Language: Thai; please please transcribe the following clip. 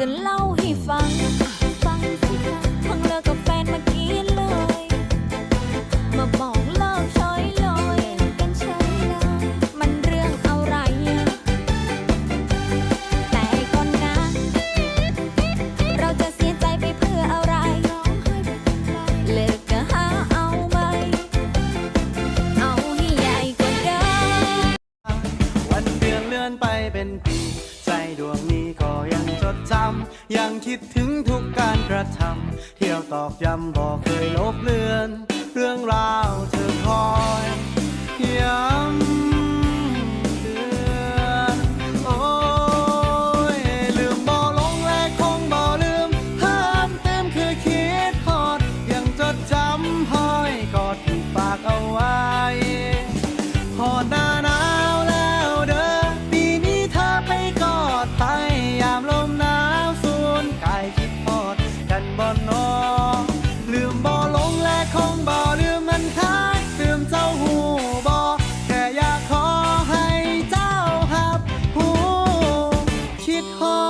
จะเล่าให้ฟังฟังสิเพิ่งเลิกกับแฟนเมื่อกี้เลยมาบอกเลิกเฉยเลยกันเฉยเลยมันเรื่องอะไรแต่ก่อนนะเราจะเสียใจไปเพื่ออะไรเลิกก็หาเอาไหมเอาให้ใหญ่กว่าเดิมวันเดือนเลื่อนไปเป็นปีใจดวงนี้ก็ยังจดจำยังคิดถึงทุกการกระทำเที่ยวตอกย้ำบอกเคยลบเลือนเรื่องราวเธอคอยย้ำเตือนโอ้ยลืมบ่ลงและคงบ่ลืมเพิ่มเติมคือคิดฮอดยังจดจำห้อยกอดที่ฝากเอาไว้ฮอดหน้าหนาวแล้วเด้อปีนี้เธอไปกอดไปยามลมหนาวสูนกายคิดฮอดกันบ่นอลืมบ่ลงและคงบ่ลืมมันคักลืมเจ้าหูบ่แค่อยากขอให้เจ้าหับหูคิดฮอ